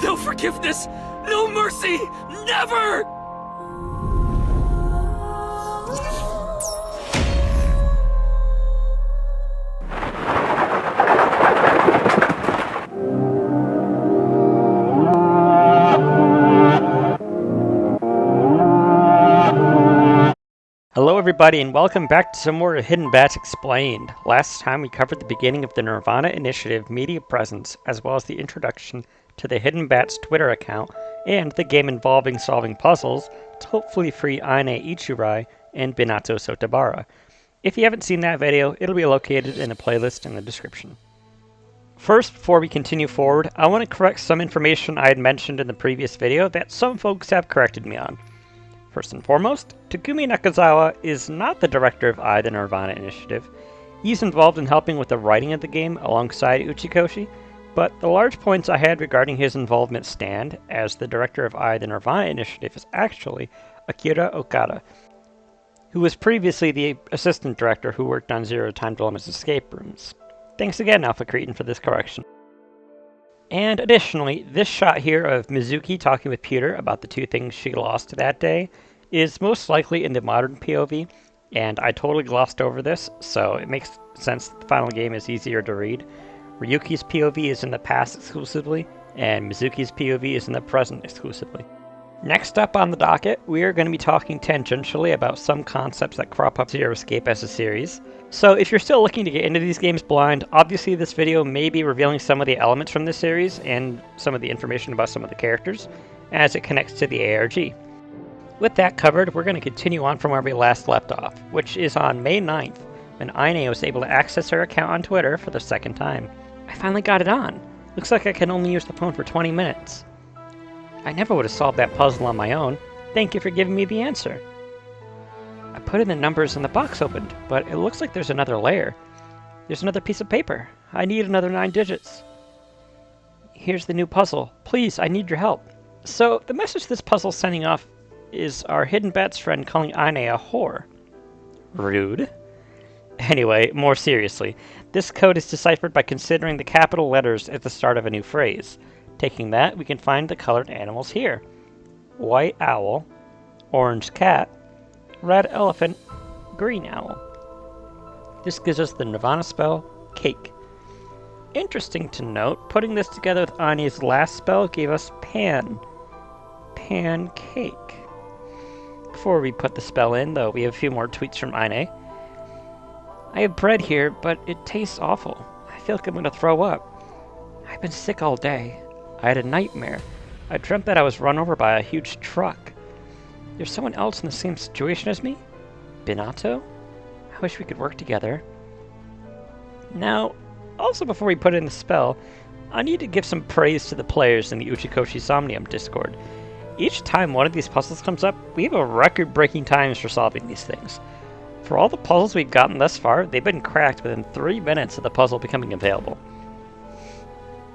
No forgiveness! No mercy! Never! Hello everybody and welcome back to some more Hidden Bats Explained. Last time we covered the beginning of the Nirvana Initiative media presence, as well as the introduction to the Hidden Bats Twitter account, and the game involving solving puzzles to hopefully free Aine Ichirai and Binato Sotobara. If you haven't seen that video, it'll be located in a playlist in the description. First, before we continue forward, I want to correct some information I had mentioned in the previous video that some folks have corrected me on. First and foremost, Takumi Nakazawa is not the director of the Nirvana Initiative. He's involved in helping with the writing of the game alongside Uchikoshi, but the large points I had regarding his involvement stand, as the director of the Nirvana Initiative is actually Akira Okada, who was previously the assistant director who worked on Zero Time Dilemma's escape rooms. Thanks again, Alpha Cretin, for this correction. And additionally, this shot here of Mizuki talking with Peter about the two things she lost that day is most likely in the modern POV, and I totally glossed over this, so it makes sense that the final game is easier to read. Ryuki's POV is in the past exclusively, and Mizuki's POV is in the present exclusively. Next up on the docket, we are going to be talking tangentially about some concepts that crop up in Zero Escape as a series. So if you're still looking to get into these games blind, obviously this video may be revealing some of the elements from this series and some of the information about some of the characters as it connects to the ARG. With that covered, we're going to continue on from where we last left off, which is on May 9th, when Aine was able to access her account on Twitter for the second time. I finally got it on. Looks like I can only use the phone for 20 minutes. I never would have solved that puzzle on my own. Thank you for giving me the answer. I put in the numbers and the box opened, but it looks like there's another layer. There's another piece of paper. I need another 9 digits. Here's the new puzzle. Please, I need your help. So, the message this puzzle's sending off is our Hidden Bats friend calling Aine a whore. Rude. Anyway, more seriously, this code is deciphered by considering the capital letters at the start of a new phrase. Taking that, we can find the colored animals here. White owl, orange cat, red elephant, green owl. This gives us the Nirvana spell, cake. Interesting to note, putting this together with Aine's last spell gave us pancake. Before we put the spell in, though, we have a few more tweets from Aine. I have bread here, but it tastes awful. I feel like I'm going to throw up. I've been sick all day. I had a nightmare. I dreamt that I was run over by a huge truck. There's someone else in the same situation as me? Binato? I wish we could work together. Now, also before we put in the spell, I need to give some praise to the players in the Uchikoshi Somnium Discord. Each time one of these puzzles comes up, we have a record-breaking times for solving these things. For all the puzzles we've gotten thus far, they've been cracked within 3 minutes of the puzzle becoming available.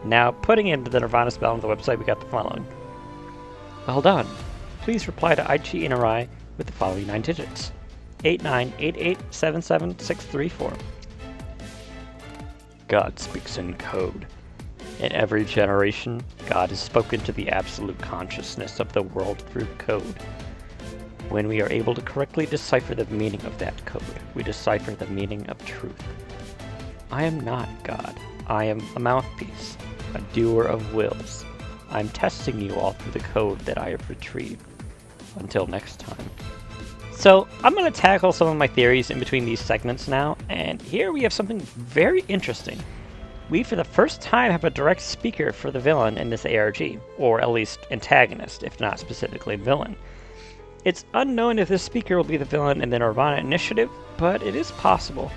Now, putting into the Nirvana spell on the website, we got the following. Well done. Please reply to Ichirai with the following 9 digits. 8988777634. God speaks in code. In every generation, God has spoken to the absolute consciousness of the world through code. When we are able to correctly decipher the meaning of that code, we decipher the meaning of truth. I am not God. I am a mouthpiece, a doer of wills. I'm testing you all through the code that I have retrieved. Until next time. So, I'm going to tackle some of my theories in between these segments now, and here we have something very interesting. We, for the first time, have a direct speaker for the villain in this ARG, or at least antagonist, if not specifically villain. It's unknown if this speaker will be the villain in the Nirvana Initiative, but it is possible.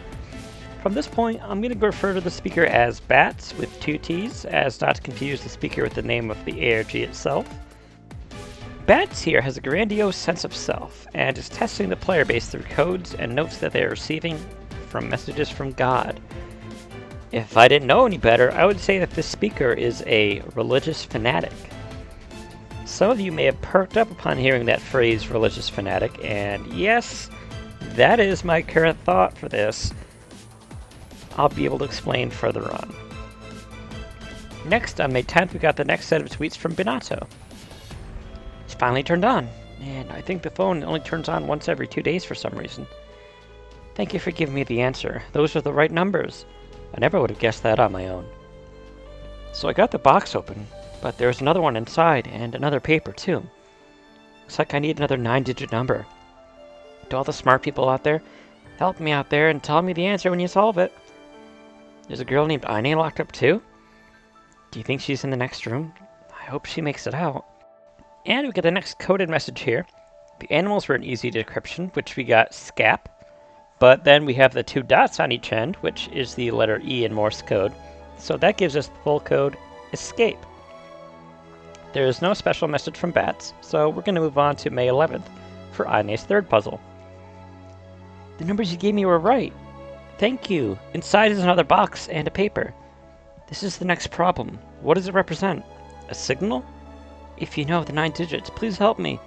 From this point, I'm going to refer to the speaker as Bats with 2 T's, as not to confuse the speaker with the name of the ARG itself. Bats here has a grandiose sense of self, and is testing the player base through codes and notes that they are receiving from messages from God. If I didn't know any better, I would say that this speaker is a religious fanatic. Some of you may have perked up upon hearing that phrase, religious fanatic, and yes, that is my current thought for this. I'll be able to explain further on. Next, on May 10th, we got the next set of tweets from Binato. It's finally turned on, and I think the phone only turns on once every 2 days for some reason. Thank you for giving me the answer. Those are the right numbers. I never would have guessed that on my own. So I got the box open, but there's another one inside, and another paper too. Looks like I need another 9-digit number. To all the smart people out there, help me out there and tell me the answer when you solve it. There's a girl named Aine locked up too? Do you think she's in the next room? I hope she makes it out. And we get the next coded message here. The animals were an easy decryption, which we got SCAP. But then we have the 2 dots on each end, which is the letter E in Morse code. So that gives us the full code escape. There is no special message from bats, so we're going to move on to May 11th for Aine's third puzzle. The numbers you gave me were right. Thank you. Inside is another box and a paper. This is the next problem. What does it represent? A signal? If you know the 9 digits, please help me.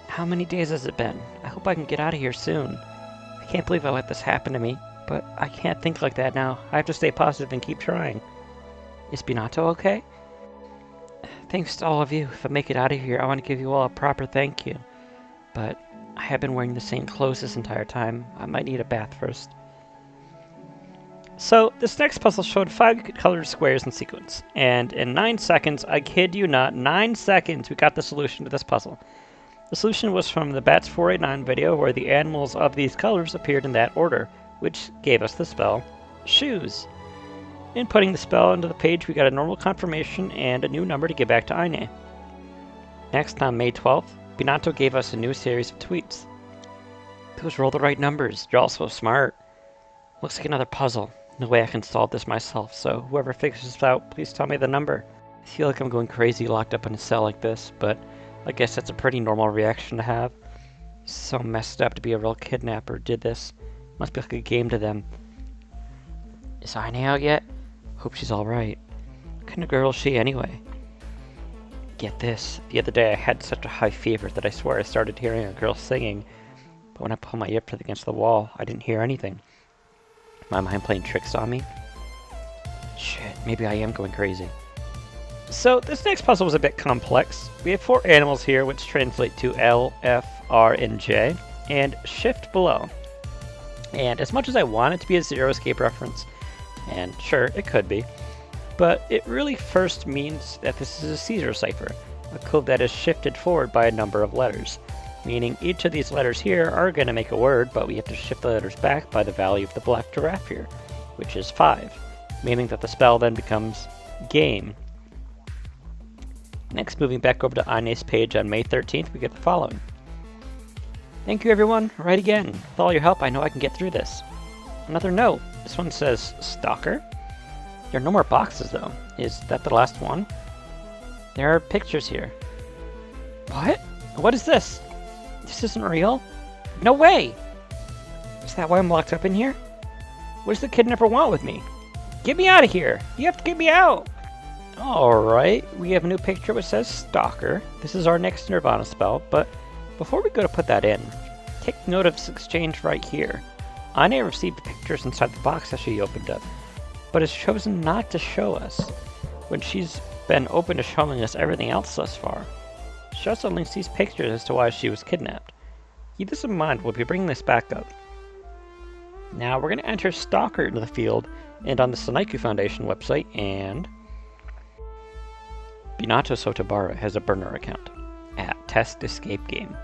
How many days has it been? I hope I can get out of here soon. I can't believe I let this happen to me, but I can't think like that now. I have to stay positive and keep trying. Is Binato okay? Thanks to all of you. If I make it out of here, I want to give you all a proper thank you. But I have been wearing the same clothes this entire time. I might need a bath first. So, this next puzzle showed 5 colored squares in sequence. And in 9 seconds, I kid you not, 9 seconds, we got the solution to this puzzle. The solution was from the Bats 489 video, where the animals of these colors appeared in that order, which gave us the spell, shoes. Inputting the spell into the page, we got a normal confirmation and a new number to give back to Aine. Next, on May 12th, Binato gave us a new series of tweets. Those were all the right numbers. You're all so smart. Looks like another puzzle. No way I can solve this myself, so whoever figures this out, please tell me the number. I feel like I'm going crazy locked up in a cell like this, but I guess that's a pretty normal reaction to have. So messed up to be a real kidnapper did this. Must be like a game to them. Is Aine out yet? Hope she's alright. What kind of girl is she anyway? Get this. The other day I had such a high fever that I swear I started hearing a girl singing. But when I pulled my ear against the wall, I didn't hear anything. My mind playing tricks on me? Shit, maybe I am going crazy. So, this next puzzle was a bit complex. We have 4 animals here, which translate to L, F, R, and J, and shift below. And as much as I want it to be a Zero Escape reference, and sure, it could be, but it really first means that this is a Caesar cipher, a code that is shifted forward by a number of letters. Meaning each of these letters here are going to make a word, but we have to shift the letters back by the value of the black giraffe here, which is 5, meaning that the spell then becomes game. Next, moving back over to Aine's page on May 13th, we get the following. Thank you everyone, right again. With all your help, I know I can get through this. Another note, this one says, Stalker? There are no more boxes though. Is that the last one? There are pictures here. What? What is this? This isn't real? No way! Is that why I'm locked up in here? What does the kidnapper want with me? Get me out of here! You have to get me out! Alright, we have a new picture which says Stalker. This is our next Nirvana spell, but before we go to put that in, take note of this exchange right here. Aine received pictures inside the box that she opened up, but has chosen not to show us, when she's been open to showing us everything else thus far. She also links these pictures as to why she was kidnapped. Keep this in mind, we'll be bringing this back up. Now we're going to enter Stalker into the field, and on the Sanaiku Foundation website, and Binato Sotobara has a burner account, at Test Escape Game.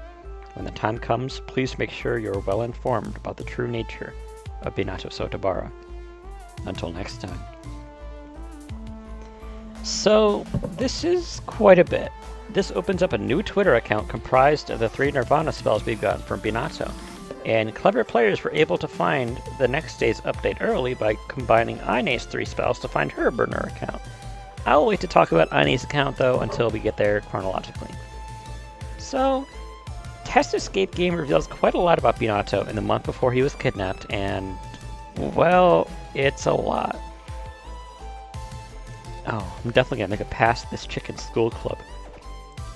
When the time comes, please make sure you're well informed about the true nature of Binato Sotobara. Until next time. So, this is quite a bit. This opens up a new Twitter account comprised of the 3 Nirvana spells we've gotten from Binato, and clever players were able to find the next day's update early by combining Aine's 3 spells to find her burner account. I'll wait to talk about Aine's account though until we get there chronologically. So, Test Escape Game reveals quite a lot about Binato in the month before he was kidnapped, and, well, it's a lot. Oh, I'm definitely gonna make it past this chicken school club.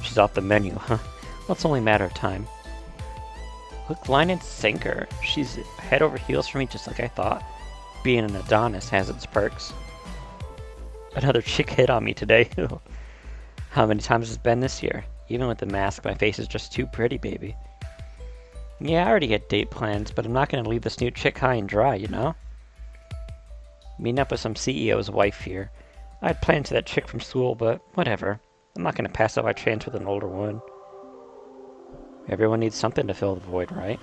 She's off the menu, huh? Well, it's only a matter of time. Hook, line, and sinker. She's head over heels for me just like I thought. Being an Adonis has its perks. Another chick hit on me today. How many times has it been this year? Even with the mask, my face is just too pretty, baby. Yeah, I already had date plans, but I'm not gonna leave this new chick high and dry, you know? Meeting up with some CEO's wife here. I had plans to that chick from school, but whatever. I'm not gonna pass up my chance with an older one. Everyone needs something to fill the void, right?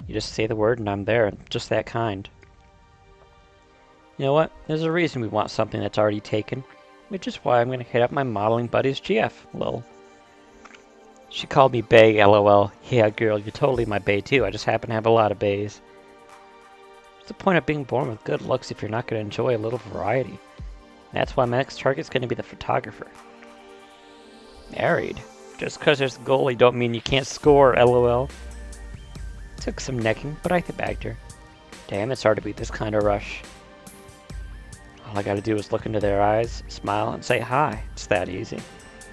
You just say the word and I'm there, just that kind. You know what? There's a reason we want something that's already taken, which is why I'm gonna hit up my modeling buddy's GF, lol. She called me bae, lol. Yeah, girl, you're totally my bae too. I just happen to have a lot of baes. What's the point of being born with good looks if you're not gonna enjoy a little variety? That's why my next target's gonna be the photographer. Married? Just because there's a goalie don't mean you can't score, lol. Took some necking, but I bagged her. Damn, it's hard to beat this kind of rush. All I gotta do is look into their eyes, smile, and say hi. It's that easy.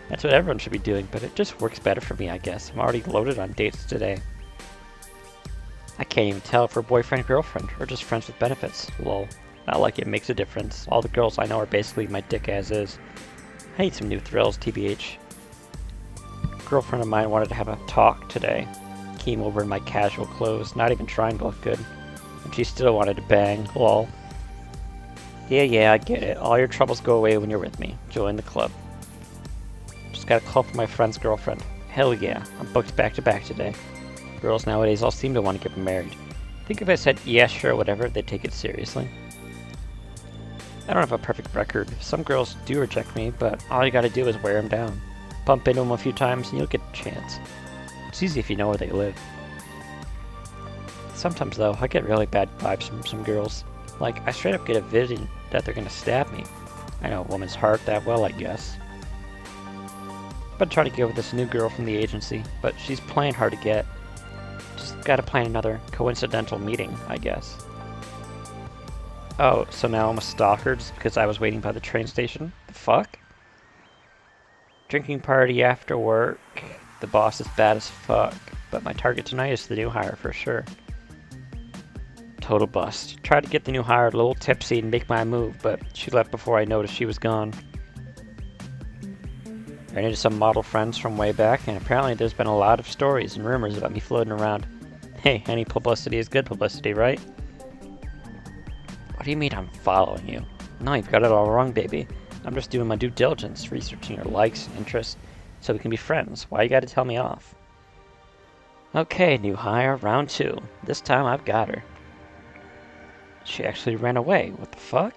That's what everyone should be doing, but it just works better for me, I guess. I'm already loaded on dates today. I can't even tell if we're boyfriend, girlfriend, or just friends with benefits. Lol. Not like it makes a difference. All the girls I know are basically my dick as is. I need some new thrills, TBH. A girlfriend of mine wanted to have a talk today. Came over in my casual clothes, not even trying to look good. And she still wanted to bang. Lol. Yeah, I get it. All your troubles go away when you're with me. Join the club. Just got a call from my friend's girlfriend. Hell yeah, I'm booked back to back today. Girls nowadays all seem to want to get married. Think if I said, yeah, sure, whatever, they'd take it seriously. I don't have a perfect record. Some girls do reject me, but all you gotta do is wear them down. Bump into them a few times and you'll get a chance. It's easy if you know where they live. Sometimes, though, I get really bad vibes from some girls. Like, I straight up get a vision that they're gonna stab me. I know a woman's heart that well, I guess. Been trying to get with this new girl from the agency, but she's playing hard to get. Just gotta plan another coincidental meeting, I guess. Oh, so now I'm a stalker just because I was waiting by the train station? The fuck? Drinking party after work. The boss is bad as fuck, but my target tonight is the new hire for sure. Total bust. Tried to get the new hire a little tipsy and make my move, but she left before I noticed she was gone. Ran into some model friends from way back, and apparently there's been a lot of stories and rumors about me floating around. Hey, any publicity is good publicity, right? What do you mean I'm following you? No, you've got it all wrong, baby. I'm just doing my due diligence, researching your likes and interests, so we can be friends. Why you gotta tell me off? Okay, new hire, round 2. This time I've got her. She actually ran away. What the fuck?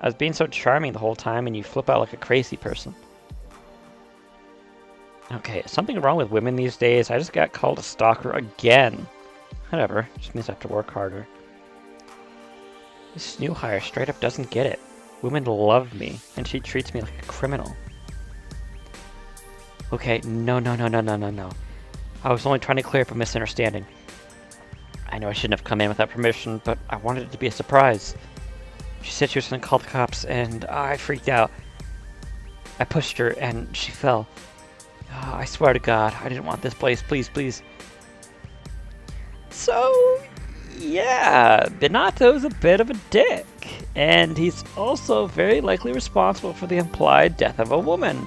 I was being so charming the whole time and you flip out like a crazy person. Okay, is something wrong with women these days? I just got called a stalker again. Whatever, just means I have to work harder. This new hire straight up doesn't get it. Women love me, and she treats me like a criminal. Okay, no. I was only trying to clear up a misunderstanding. I know I shouldn't have come in without permission, but I wanted it to be a surprise. She said she was going to call the cops, and I freaked out. I pushed her, and she fell. Oh, I swear to God, I didn't want this place. Please. So, yeah, Binato's a bit of a dick, and he's also very likely responsible for the implied death of a woman.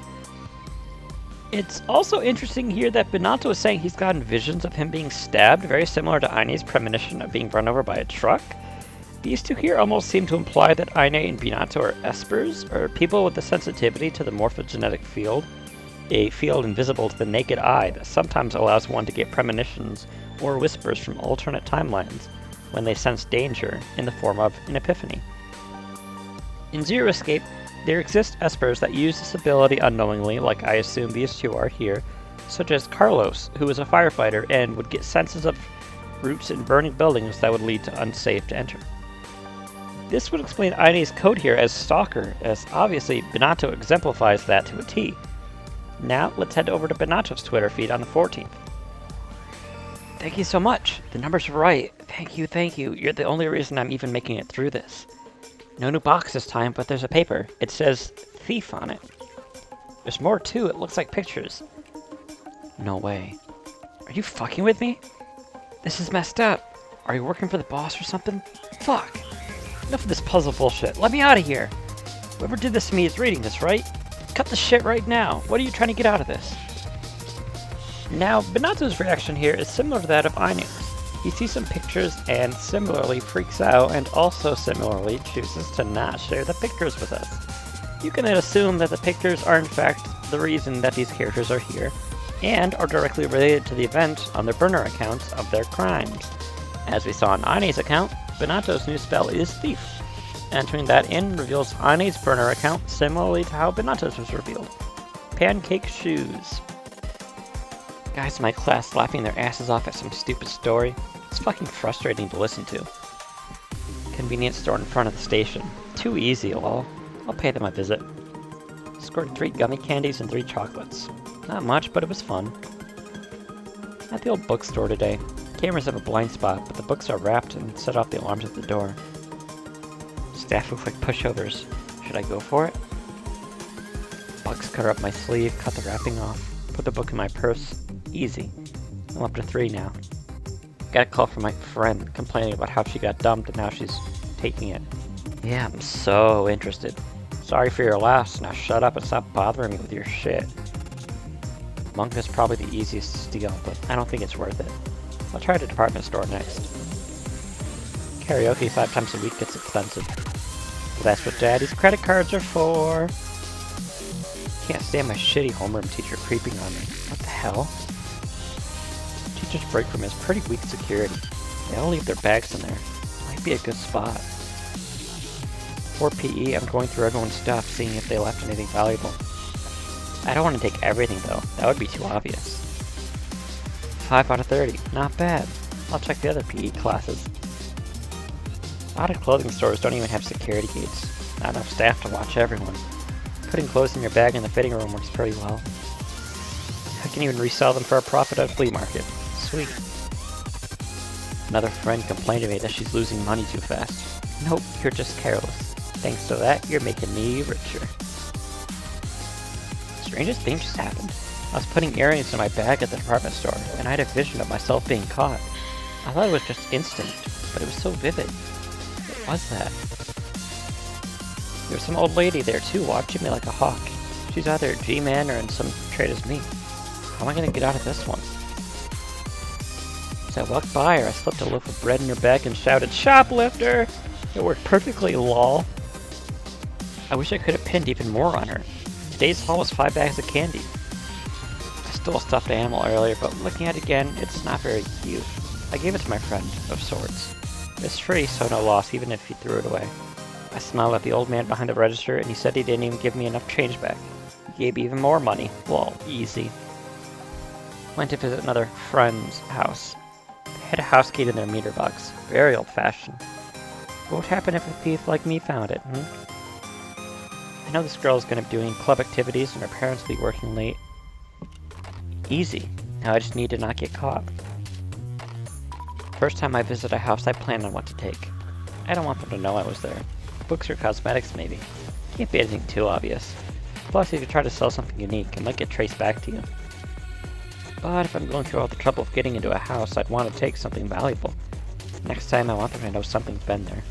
It's also interesting here that Binato is saying he's gotten visions of him being stabbed, very similar to Aine's premonition of being run over by a truck. These two here almost seem to imply that Aine and Binato are espers, or people with a sensitivity to the morphogenetic field, a field invisible to the naked eye that sometimes allows one to get premonitions or whispers from alternate timelines when they sense danger in the form of an epiphany. In Zero Escape, there exist espers that use this ability unknowingly, like I assume these two are here, such as Carlos, who is a firefighter and would get senses of routes in burning buildings that would lead to unsafe to enter. This would explain Aine's code here as Stalker, as obviously Binato exemplifies that to a T. Now, let's head over to Binato's Twitter feed on the 14th. Thank you so much. The numbers are right. Thank you. You're the only reason I'm even making it through this. No new box this time, but there's a paper. It says Thief on it. There's more too. It looks like pictures. No way. Are you fucking with me? This is messed up. Are you working for the boss or something? Fuck. Enough of this puzzle bullshit. Let me out of here. Whoever did this to me is reading this, right? Cut the shit right now. What are you trying to get out of this? Now, Binato's reaction here is similar to that of Aine's. He sees some pictures and similarly freaks out, and also similarly chooses to not share the pictures with us. You can then assume that the pictures are in fact the reason that these characters are here, and are directly related to the events on their burner accounts of their crimes. As we saw on Aine's account, Binato's new spell is Thief. Entering that in reveals Aine's burner account similarly to how Binato's was revealed. Pancake shoes. Guys in my class laughing their asses off at some stupid story. It's fucking frustrating to listen to. Convenience store in front of the station. Too easy, lol. I'll pay them a visit. Scored 3 gummy candies and 3 chocolates. Not much, but it was fun. At the old bookstore today. Cameras have a blind spot, but the books are wrapped and set off the alarms at the door. Staff look like pushovers. Should I go for it? Box cutter up my sleeve, cut the wrapping off, put the book in my purse. Easy. I'm up to 3 now. Got a call from my friend complaining about how she got dumped and now she's taking it. Yeah, I'm so interested. Sorry for your loss. Now shut up and stop bothering me with your shit. Monk is probably the easiest to steal, but I don't think it's worth it. I'll try the department store next. Karaoke 5 times a week gets expensive. Well, that's what Daddy's credit cards are for. Can't stand my shitty homeroom teacher creeping on me. What the hell? Teacher's break room has pretty weak security. They all leave their bags in there. Might be a good spot. For PE, I'm going through everyone's stuff, seeing if they left anything valuable. I don't want to take everything though, that would be too obvious. 5 out of 30, not bad. I'll check the other PE classes. A lot of clothing stores don't even have security gates. Not enough staff to watch everyone. Putting clothes in your bag in the fitting room works pretty well. I can even resell them for a profit at a flea market. Sweet. Another friend complained to me that she's losing money too fast. Nope, you're just careless. Thanks to that, you're making me richer. Strangest thing just happened. I was putting earrings in my bag at the department store, and I had a vision of myself being caught. I thought it was just instinct, but it was so vivid. What was that? There was some old lady there too, watching me like a hawk. She's either a G-man or in some trade as me. How am I gonna get out of this one? As I walked by her, I slipped a loaf of bread in her bag and shouted, "Shoplifter!" It worked perfectly, lol. I wish I could have pinned even more on her. Today's haul was 5 bags of candy. I stole a stuffed animal earlier, but looking at it again, it's not very cute. I gave it to my friend, of sorts. It's free, so no loss, even if he threw it away. I smiled at the old man behind the register, and he said he didn't even give me enough change back. He gave me even more money. Lol, easy. Went to visit another friend's house. They had a house key to their meter box. Very old-fashioned. What would happen if a thief like me found it, I know this girl is going to be doing club activities and her parents will be working late. Easy. Now I just need to not get caught. First time I visit a house, I plan on what to take. I don't want them to know I was there. Books or cosmetics, maybe. Can't be anything too obvious. Plus, if you try to sell something unique, it might get traced back to you. But if I'm going through all the trouble of getting into a house, I'd want to take something valuable. Next time, I want them to know something's been there.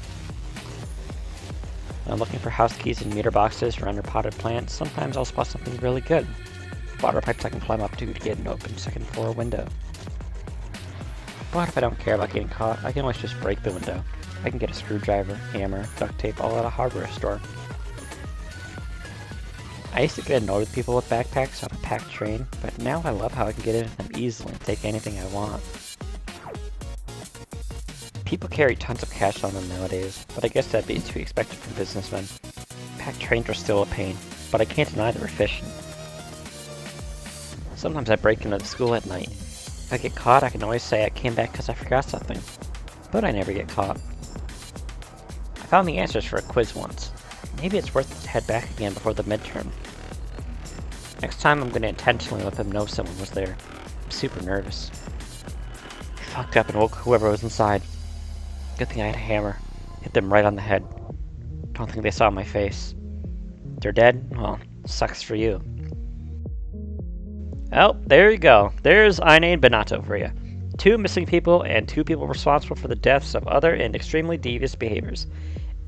When I'm looking for house keys in meter boxes or under potted plants, sometimes I'll spot something really good. Water pipes I can climb up to get an open second floor window. But if I don't care about getting caught, I can always just break the window. I can get a screwdriver, hammer, duct tape, all at a hardware store. I used to get annoyed with people with backpacks on a packed train, but now I love how I can get into them easily and take anything I want. People carry tons of cash on them nowadays, but I guess that'd be to be expected from businessmen. Packed trains are still a pain, but I can't deny they're efficient. Sometimes I break into the school at night. If I get caught, I can always say I came back because I forgot something. But I never get caught. I found the answers for a quiz once. Maybe it's worth it to head back again before the midterm. Next time I'm going to intentionally let them know someone was there. I'm super nervous. I fucked up and woke whoever was inside. Good thing I had a hammer. Hit them right on the head. Don't think they saw my face. They're dead? Well, sucks for you. Oh, there you go. There's Aine and Binato for you. 2 missing people and 2 people responsible for the deaths of other and extremely devious behaviors.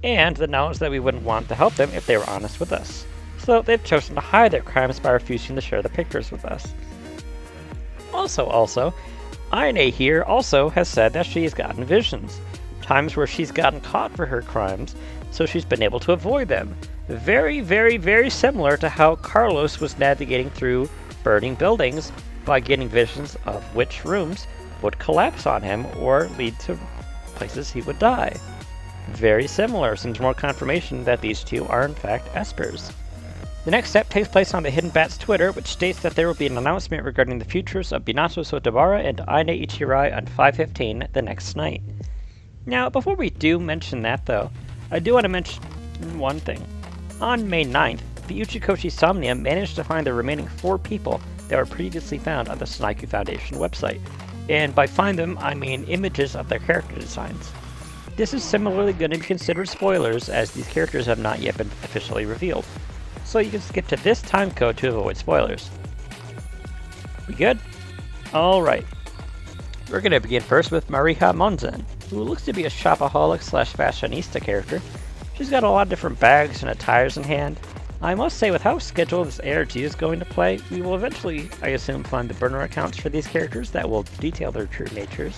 and the knowledge that we wouldn't want to help them if they were honest with us. So they've chosen to hide their crimes by refusing to share the pictures with us. Also, Aine here also has said that she's gotten visions, times where she's gotten caught for her crimes, so she's been able to avoid them. Very, very, very similar to how Carlos was navigating through burning buildings by getting visions of which rooms would collapse on him or lead to places he would die. Very similar, seems more confirmation that these two are in fact espers. The next step takes place on the Hidden Bat's Twitter, which states that there will be an announcement regarding the futures of Binato Sotobara and Aine Ichirai on 5/15 the next night. Now, before we do mention that though, I do want to mention one thing. On May 9th, the Uchikoshi Somnia managed to find the remaining 4 people that were previously found on the Snaiku Foundation website, and by find them, I mean images of their character designs. This is similarly going to be considered spoilers, as these characters have not yet been officially revealed, so you can skip to this time code to avoid spoilers. We good? Alright. We're going to begin first with Mariha Monzen, who looks to be a shopaholic slash fashionista character. She's got a lot of different bags and attires in hand. I must say, with how scheduled this ARG is going to play, we will eventually, I assume, find the burner accounts for these characters that will detail their true natures.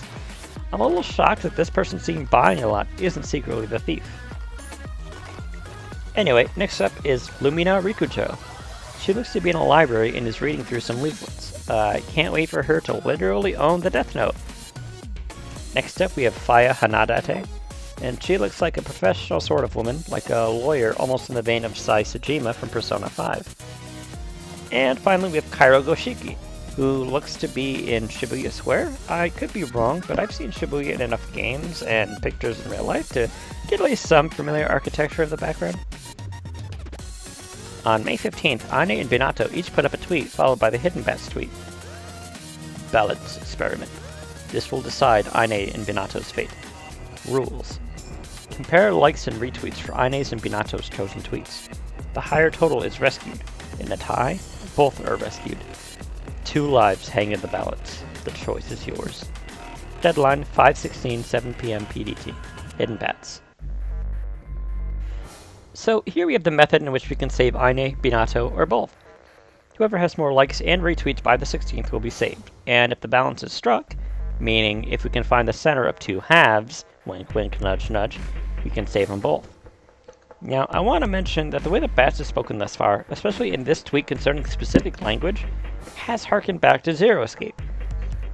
I'm a little shocked that this person seen buying a lot isn't secretly the thief. Anyway, next up is Lumina Rikucho. She looks to be in a library and is reading through some leaflets. I can't wait for her to literally own the Death Note. Next up we have Faya Hanadate, and she looks like a professional sort of woman, like a lawyer almost in the vein of Sai Tsujima from Persona 5. And finally we have Kairo Goshiki, who looks to be in Shibuya Square. I could be wrong, but I've seen Shibuya in enough games and pictures in real life to get at least some familiar architecture of the background. On May 15th, Aine and Binato each put up a tweet, followed by the Hidden Bat's tweet. Balance experiment. This will decide Aine and Binato's fate. Rules. Compare likes and retweets for Aine's and Binato's chosen tweets. The higher total is rescued. In a tie, both are rescued. 2 lives hang in the balance. The choice is yours. Deadline 5/16, 7 p.m. PDT. Hidden Bats. So here we have the method in which we can save Aine, Binato, or both. Whoever has more likes and retweets by the 16th will be saved, and if the balance is struck, meaning if we can find the center of 2 halves, wink wink nudge nudge, we can save them both. Now I want to mention that the way that Bats has spoken thus far, especially in this tweet concerning specific language, has harkened back to Zero Escape.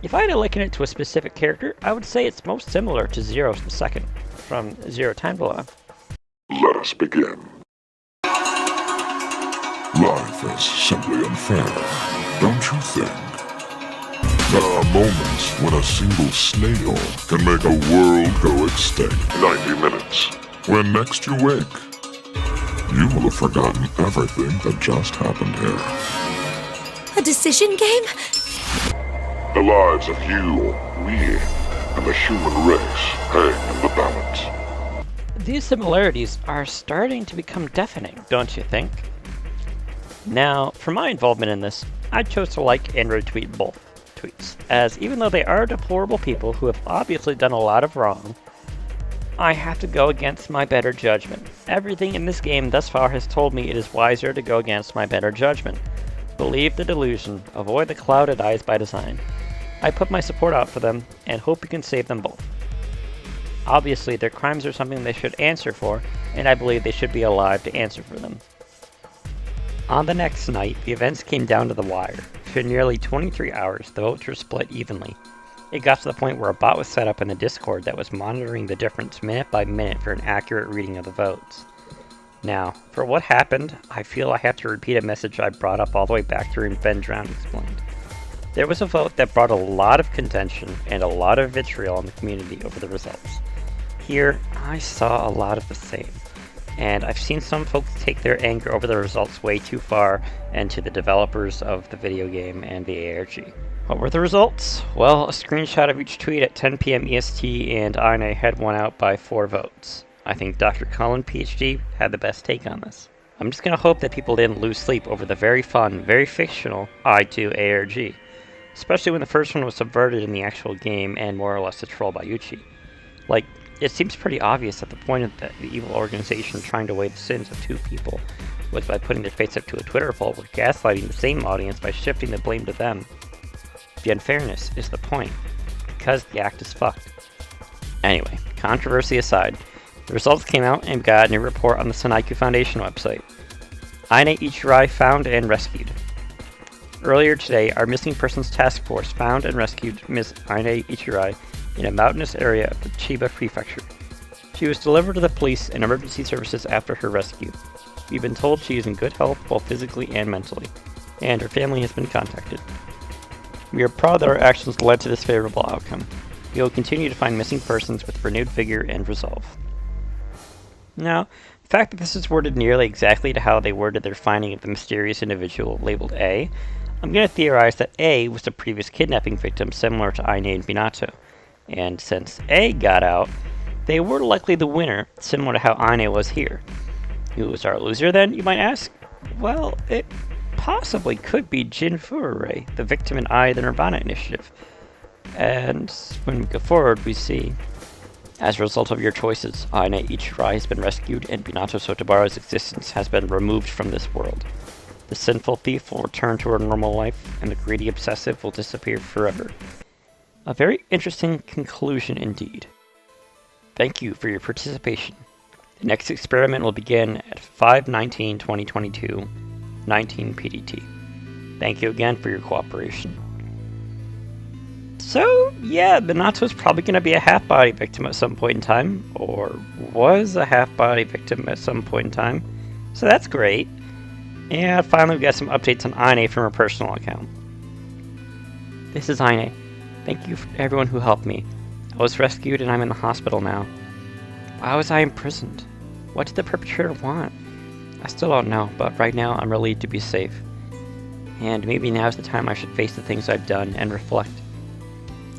If I had to liken it to a specific character, I would say it's most similar to Zero the Second from Zero Time to Law. Let us begin. Life is simply unfair, don't you think? There are moments when a single snail can make a world go extinct. 90 minutes. When next you wake, you will have forgotten everything that just happened here. A decision game? The lives of you, me, and the human race hang in the balance. These similarities are starting to become deafening, don't you think? Now, for my involvement in this, I chose to like and retweet both tweets, as even though they are deplorable people who have obviously done a lot of wrong, I have to go against my better judgment. Everything in this game thus far has told me it is wiser to go against my better judgment. Believe the delusion, avoid the clouded eyes by design. I put my support out for them, and hope you can save them both. Obviously, their crimes are something they should answer for, and I believe they should be alive to answer for them. On the next night, the events came down to the wire. For nearly 23 hours, the votes were split evenly. It got to the point where a bot was set up in the Discord that was monitoring the difference minute by minute for an accurate reading of the votes. Now, for what happened, I feel I have to repeat a message I brought up all the way back during Ben Drown Explained. There was a vote that brought a lot of contention and a lot of vitriol in the community over the results. Here, I saw a lot of the same, and I've seen some folks take their anger over the results way too far and to the developers of the video game and the ARG. What were the results? Well, a screenshot of each tweet at 10 p.m. EST, and Aine had won out by 4 votes. I think Dr. Cullen, PhD, had the best take on this. I'm just gonna hope that people didn't lose sleep over the very fun, very fictional I2 ARG, especially when the first one was subverted in the actual game and more or less a troll by Uchi. Like, It seems pretty obvious that the point of the evil organization trying to weigh the sins of two people was by putting their face up to a Twitter poll or gaslighting the same audience by shifting the blame to them. The unfairness is the point, because the act is fucked. Anyway, controversy aside, the results came out and we got a new report on the Sanaiku Foundation website. Aine Ichirai found and rescued. Earlier today, our Missing Persons Task Force found and rescued Ms. Aine Ichirai in a mountainous area of the Chiba Prefecture. She was delivered to the police and emergency services after her rescue. We've been told she is in good health both physically and mentally, and her family has been contacted. We are proud that our actions led to this favorable outcome. We will continue to find missing persons with renewed vigor and resolve. Now, the fact that this is worded nearly exactly to how they worded their finding of the mysterious individual labeled A, I'm going to theorize that A was the previous kidnapping victim similar to Aine and Binato, and since A got out, they were likely the winner, similar to how Aine was here. Who was our loser then, you might ask? Well, it possibly could be Jin Furore, the victim in the Nirvana initiative. And when we go forward, we see, as a result of your choices, Aine Ichirai has been rescued and Binato Sotobara's existence has been removed from this world. The sinful thief will return to her normal life, and the greedy obsessive will disappear forever. A very interesting conclusion indeed. Thank you for your participation. The next experiment will begin at 5/19/2022, 19 PDT. Thank you again for your cooperation. So, yeah, Binato's probably going to be a half-body victim at some point in time, or was a half-body victim at some point in time. So that's great. And finally, we got some updates on Aine from her personal account. This is Aine. Thank you for everyone who helped me. I was rescued and I'm in the hospital now. Why was I imprisoned? What did the perpetrator want? I still don't know, but right now I'm relieved to be safe. And maybe now's the time I should face the things I've done and reflect.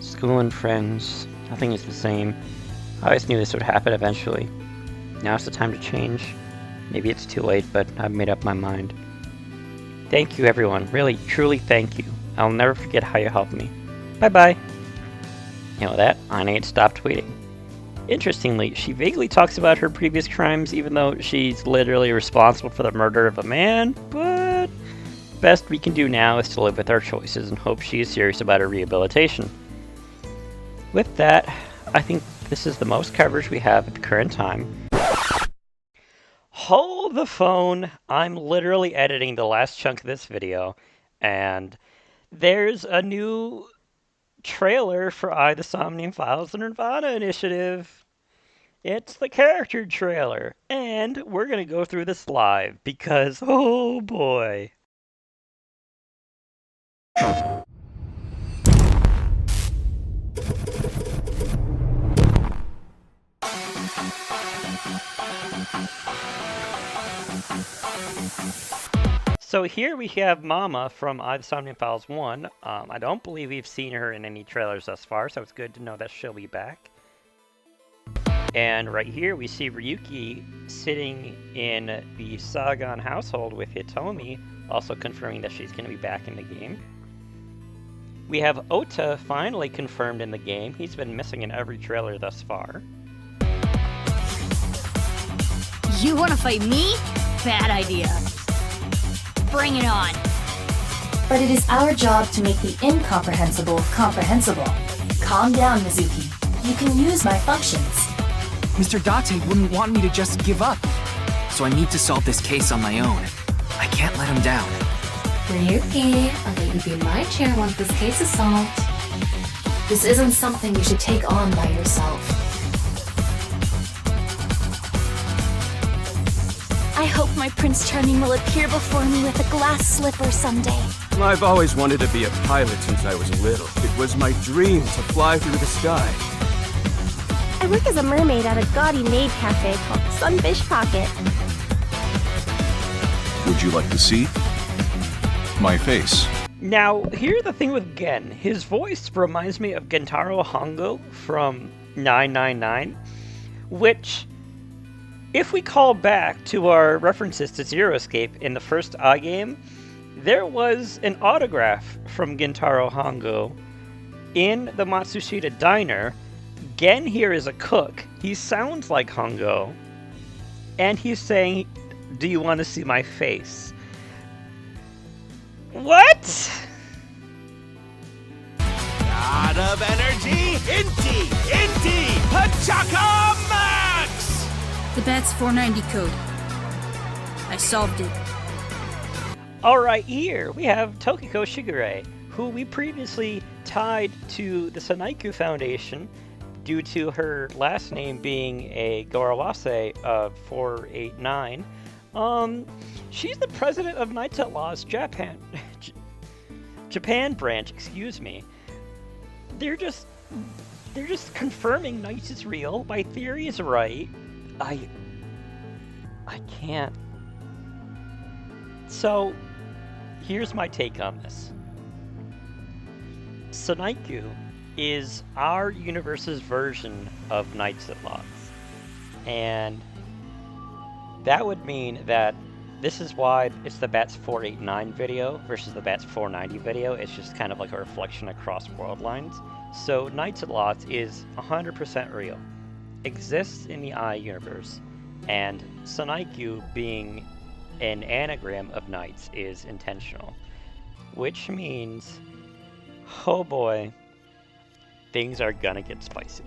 School and friends, nothing is the same. I always knew this would happen eventually. Now's the time to change. Maybe it's too late, but I've made up my mind. Thank you everyone, really, truly thank you. I'll never forget how you helped me. Bye-bye. And with that, Aine had stopped tweeting. Interestingly, she vaguely talks about her previous crimes, even though she's literally responsible for the murder of a man, but best we can do now is to live with our choices and hope she is serious about her rehabilitation. With that, I think this is the most coverage we have at the current time. Hold the phone! I'm literally editing the last chunk of this video, and there's a new trailer for The Somnium Files, the Nirvana initiative. It's the character trailer, and we're gonna go through this live because, oh boy. So here we have Mama from The Somnium Files 1. I don't believe we've seen her in any trailers thus far, so it's good to know that she'll be back. And right here we see Ryuki sitting in the Saga household with Hitomi, also confirming that she's going to be back in the game. We have Ota finally confirmed in the game. He's been missing in every trailer thus far. You wanna fight me? Bad idea. Bring it on. But it is our job to make the incomprehensible comprehensible. Calm down, Mizuki. You can use my functions. Mr. Date wouldn't want me to just give up. So I need to solve this case on my own. I can't let him down. Ryuki, I'll let you be my chair once this case is solved. This isn't something you should take on by yourself. I hope my Prince Charming will appear before me with a glass slipper someday. I've always wanted to be a pilot since I was little. It was my dream to fly through the sky. I work as a mermaid at a gaudy maid cafe called Sunfish Pocket. Would you like to see my face? Now, here's the thing with Gen. His voice reminds me of Gentaro Hongo from 999, which, if we call back to our references to Zero Escape in the first game, there was an autograph from Gentaro Hongo in the Matsushita Diner, Gen here is a cook. He sounds like Hongo. And he's saying, do you want to see my face? What? God of energy, Inti, Hachaka Max! The bat's 490 code. I solved it. Alright, here we have Tokiko Shigure, who we previously tied to the Sanaiku Foundation due to her last name being a Gorawase of 489. She's the president of Knights Outlaws Japan branch, excuse me. They're just confirming Knights is real. My theory is right. I can't. So, here's my take on this. Sanaiku is our universe's version of Knights Outlaws. And that would mean that this is why it's the Bats 489 video versus the Bats 490 video. It's just kind of like a reflection across world lines. So Knights Outlaws is 100% real. Exists in the I universe. And Sanaiku being an anagram of Knights is intentional. Which means, oh boy, things are gonna get spicy.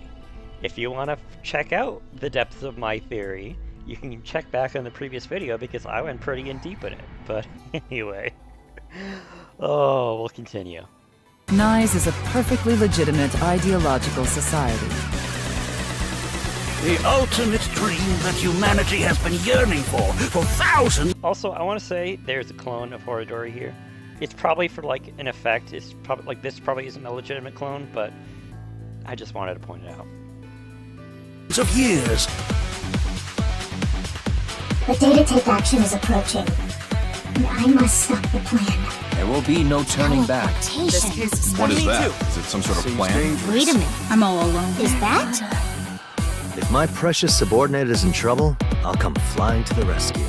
If you want to check out the depths of my theory, you can check back on the previous video because I went pretty in deep in it. But anyway, oh, we'll continue. NICE is a perfectly legitimate ideological society. The ultimate dream that humanity has been yearning for thousands. Also, I want to say there's a clone of Horodori here. It's probably for like an effect. It's probably like this probably isn't a legitimate clone, but I just wanted to point it out. Of years. The data tape action is approaching, and I must stop the plan. There will be no turning back. This case is What is that? Is it some sort of plan? Wait a minute. I'm all alone. Is that? If my precious subordinate is in trouble, I'll come flying to the rescue.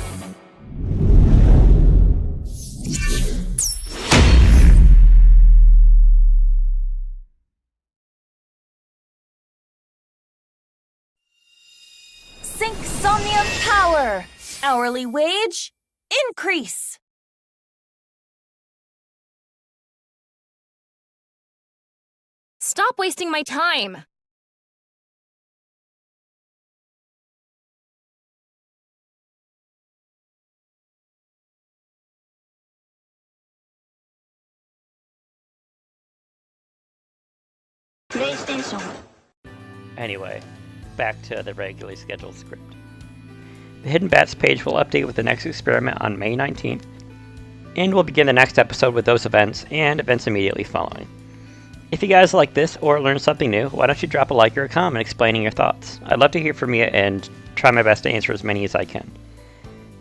Sync Somnium Power! Hourly wage, increase! Stop wasting my time! Anyway, back to the regularly scheduled script. The Hidden Bats page will update with the next experiment on May 19th, and we'll begin the next episode with those events and events immediately following. If you guys like this or learned something new, why don't you drop a like or a comment explaining your thoughts. I'd love to hear from you and try my best to answer as many as I can.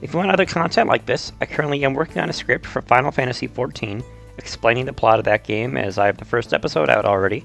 If you want other content like this, I currently am working on a script for Final Fantasy XIV, explaining the plot of that game as I have the first episode out already.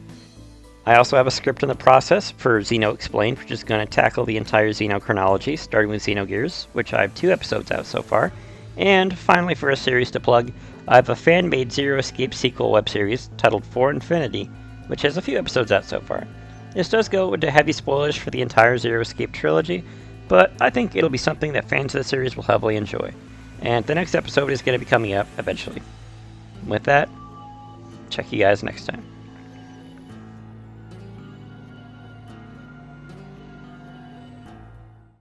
I also have a script in the process for Xeno Explained, which is going to tackle the entire Xeno chronology, starting with Xenogears, which I have 2 episodes out so far. And finally, for a series to plug, I have a fan-made Zero Escape sequel web series titled For Infinity, which has a few episodes out so far. This does go into heavy spoilers for the entire Zero Escape trilogy, but I think it'll be something that fans of the series will heavily enjoy. And the next episode is going to be coming up eventually. With that, check you guys next time.